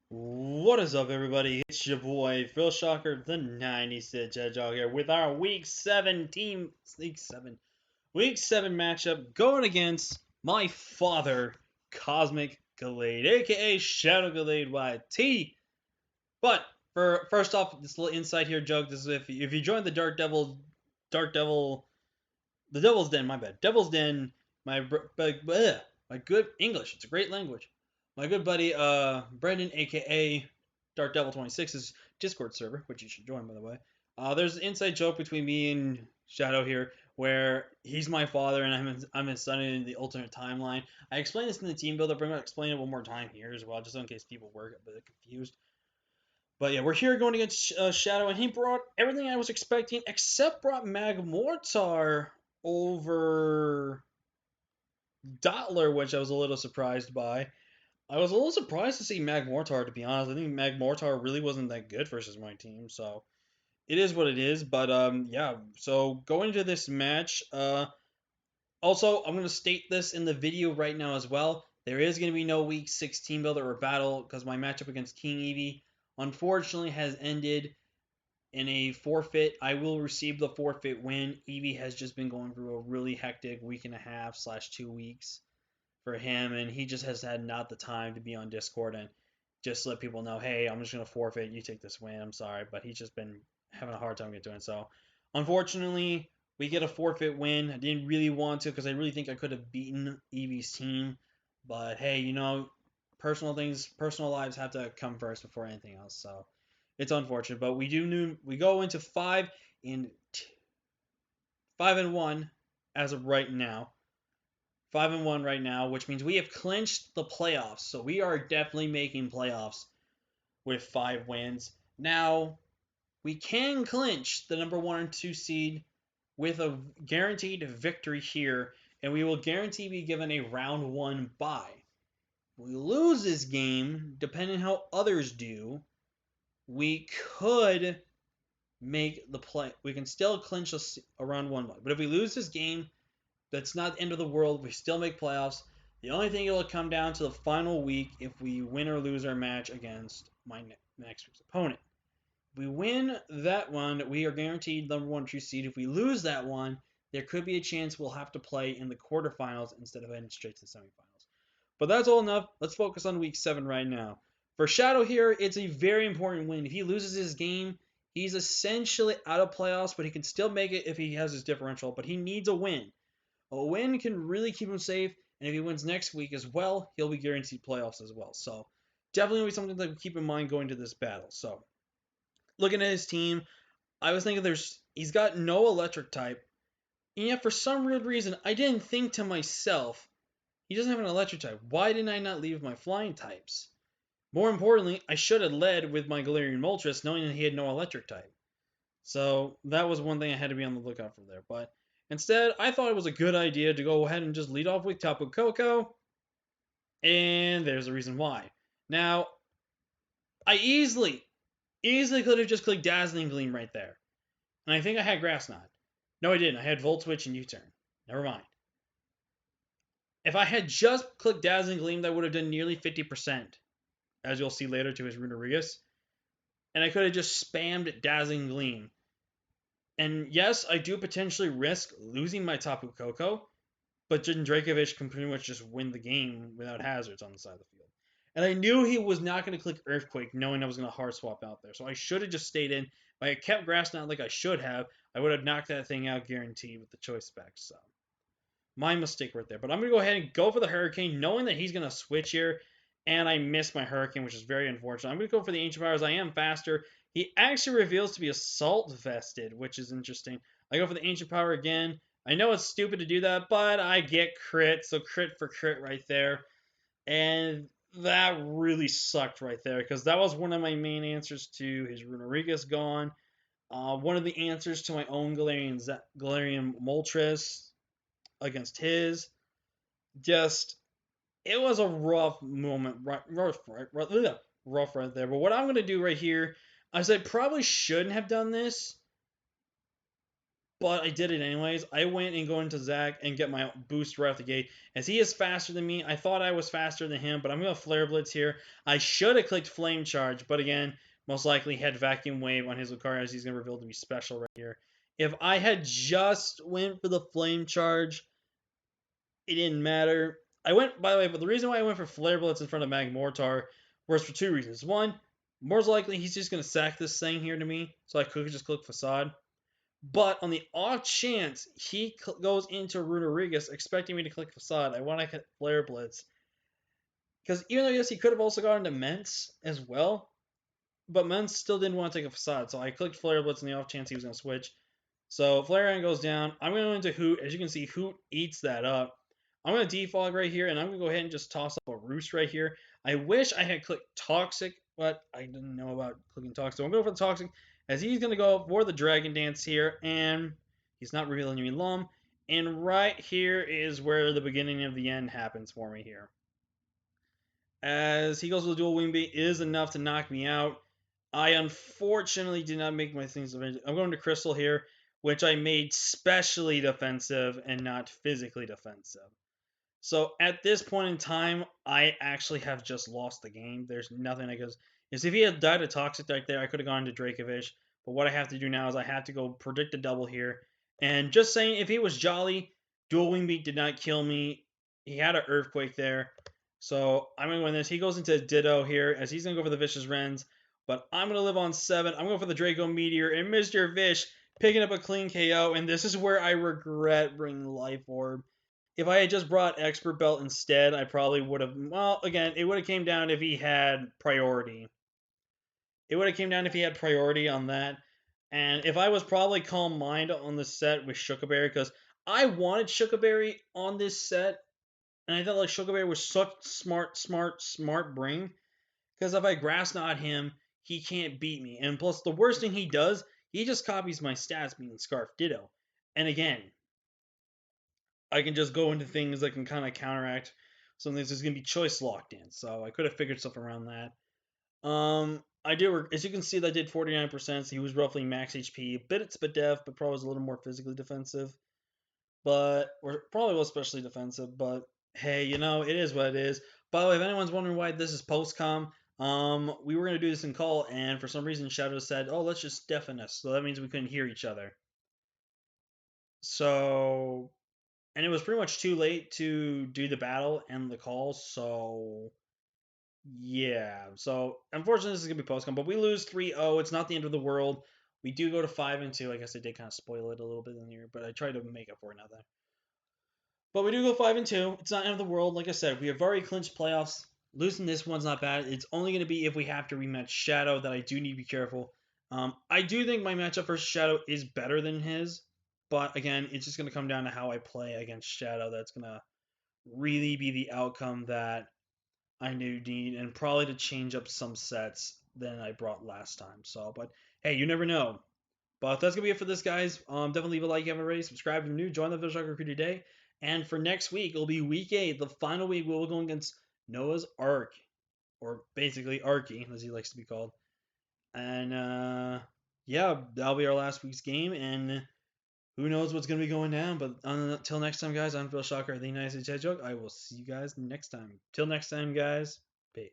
What is up, everybody? It's your boy Phil Shocker, the 96 Hedgehog here, with our Week 7 matchup going against my father, Cosmic Gallade, aka Shadow Gallade YT. But for first off, this little insight here, Jug. This is if you join the Dark Devil, the Devil's Den. My bad, Devil's Den. My good English. It's a great language. My good buddy, Brendan, aka Dark Devil 26's Discord server, which you should join, by the way. There's an inside joke between me and Shadow here, where he's my father and I'm his son in the alternate timeline. I explained this in the team builder, but I'm gonna explain it one more time here as well, just in case people were a bit confused. But yeah, we're here going against Shadow, and he brought everything I was expecting, except brought Magmortar over Dottler, which I was a little surprised by. I was a little surprised to see Magmortar, to be honest. I think Magmortar really wasn't that good versus my team, so it is what it is. But yeah. So going into this match, also I'm gonna state this in the video right now as well. There is gonna be no Week 16 builder or battle because my matchup against King Eevee unfortunately has ended in a forfeit. I will receive the forfeit win. Eevee has just been going through a really hectic week and a half slash 2 weeks for him, and he just has had not the time to be on Discord and just let people know, hey, I'm just gonna forfeit. You take this win. I'm sorry, but he's just been having a hard time getting to it. So, unfortunately, we get a forfeit win. I didn't really want to because I really think I could have beaten Eevee's team, but hey, personal things, personal lives have to come first before anything else. So, it's unfortunate, but we go into 5-1 as of right now. 5-1 right now, which means we have clinched the playoffs. So we are definitely making playoffs with 5 wins. Now, we can clinch the number 1 and 2 seed with a guaranteed victory here, and we will guarantee be given a round 1 bye. If we lose this game, depending how others do, we could make the play. We can still clinch a round 1 bye. But if we lose this game, that's not the end of the world. We still make playoffs. The only thing it'll come down to the final week if we win or lose our match against my next week's opponent. If we win that one, we are guaranteed number 1 2 seed. If we lose that one, there could be a chance we'll have to play in the quarterfinals instead of heading straight to the semifinals. But that's all enough. Let's focus on week 7 right now. For Shadow here, it's a very important win. If he loses his game, he's essentially out of playoffs, but he can still make it if he has his differential. But he needs a win. A win can really keep him safe, and if he wins next week as well, he'll be guaranteed playoffs as well. So definitely something to keep in mind going to this battle. So looking at his team, I was thinking he's got no electric type, and yet for some weird reason I didn't think to myself, he doesn't have an electric type. Why didn't I not leave my flying types? More importantly, I should have led with my Galarian Moltres knowing that he had no electric type. So that was one thing I had to be on the lookout for there. But instead, I thought it was a good idea to go ahead and just lead off with Tapu Koko. And there's the reason why. Now, I easily could have just clicked Dazzling Gleam right there. And I think I had Grass Knot. No, I didn't. I had Volt Switch and U-Turn. Never mind. If I had just clicked Dazzling Gleam, that would have done nearly 50%, as you'll see later to his Runerigus. And I could have just spammed Dazzling Gleam. And yes, I do potentially risk losing my Tapu Koko, but Jin Dracovic can pretty much just win the game without hazards on the side of the field. And I knew he was not going to click Earthquake, knowing I was going to hard swap out there. So I should have just stayed in. If I had kept Grass Knot like I should have, I would have knocked that thing out guaranteed with the choice specs. So my mistake right there. But I'm going to go ahead and go for the Hurricane, knowing that he's going to switch here. And I missed my Hurricane, which is very unfortunate. I'm going to go for the Ancient Powers. I am faster. He actually reveals to be Assault Vested, which is interesting. I go for the Ancient Power again. I know it's stupid to do that, but I get crit, so crit for crit right there. And that really sucked right there, because that was one of my main answers to his Runerigus gone. One of the answers to my own Galarian Moltres against his. Just, it was a rough moment, rough right there. But what I'm going to do right here is I probably shouldn't have done this, but I did it anyways. I went and go into Zach and get my boost right off the gate. As he is faster than me, I thought I was faster than him, but I'm going to Flare Blitz here. I should have clicked Flame Charge, but again, most likely had Vacuum Wave on his Lucario as he's going to reveal to be special right here. If I had just went for the Flame Charge, it didn't matter. I went, by the way, but the reason why I went for Flare Blitz in front of Magmortar was for two reasons. One, most likely he's just going to sack this thing here to me, so I could just click Facade. But on the off chance he goes into Runerigus expecting me to click Facade, I want to hit Flare Blitz. Because even though, yes, he could have also gone into Mence as well, but Mence still didn't want to take a Facade, so I clicked Flare Blitz on the off chance he was going to switch. So Flareon goes down. I'm going to go into Hoot. As you can see, Hoot eats that up. I'm going to defog right here, and I'm going to go ahead and just toss up a Roost right here. I wish I had clicked Toxic, but I didn't know about clicking Toxic. So I'm going for the Toxic, as he's going to go for the Dragon Dance here, and he's not revealing any Lum. And right here is where the beginning of the end happens for me here. As he goes with the dual wing beat is enough to knock me out. I unfortunately did not make my things. I'm going to Crystal here, which I made specially defensive and not physically defensive. So at this point in time, I actually have just lost the game. There's nothing that goes. Is if he had died a Toxic right there, I could have gone to Dracovish. But what I have to do now is I have to go predict a double here. And just saying, if he was Jolly, dual wing beat did not kill me. He had an Earthquake there. So I'm going to win this. He goes into Ditto here as he's going to go for the Vicious Rens. But I'm going to live on 7. I'm going for the Draco Meteor. And Mr. Vish picking up a clean KO. And this is where I regret bringing Life Orb. If I had just brought Expert Belt instead, I probably would have. Well, again, it would have came down if he had priority. It would have came down if he had priority on that. And if I was probably Calm Mind on the set with Shukaberry, because I wanted Shukaberry on this set, and I thought like Shukaberry was such smart brain. Because if I Grass Knot him, he can't beat me. And plus, the worst thing he does, he just copies my stats, being Scarf Ditto. And again, I can just go into things that can kind of counteract something that's going to be choice locked in. So I could have figured stuff around that. I do, as you can see, that I did 49%. So he was roughly max HP, a bit def, but probably was a little more physically defensive. Or probably was especially defensive. But hey, it is what it is. By the way, if anyone's wondering why this is post-com, we were going to do this in call, and for some reason Shadow said, oh, let's just deafen us. So that means we couldn't hear each other. So, and it was pretty much too late to do the battle and the call, so yeah. So unfortunately this is gonna be postcom, but we lose 3-0. It's not the end of the world. We do go to 5-2. I guess I did kind of spoil it a little bit in here, but I tried to make up for it now that. But we do go 5-2. It's not the end of the world. Like I said, we have already clinched playoffs. Losing this one's not bad. It's only going to be if we have to rematch Shadow that I do need to be careful. I do think my matchup versus Shadow is better than his, but again, it's just going to come down to how I play against Shadow. That's going to really be the outcome that I need, and probably to change up some sets than I brought last time. So, but hey, you never know. But that's gonna be it for this, guys. Definitely leave a like if you haven't already. Subscribe if you're new. Join the Visual Crew today. And for next week, it'll be week 8, the final week. We'll go against Noah's Ark, or basically Arky, as he likes to be called. And yeah, that'll be our last week's game. And who knows what's gonna be going down? But until next time, guys, I'm Phil Shocker, the United States Hedgehog. I will see you guys next time. Till next time, guys. Peace.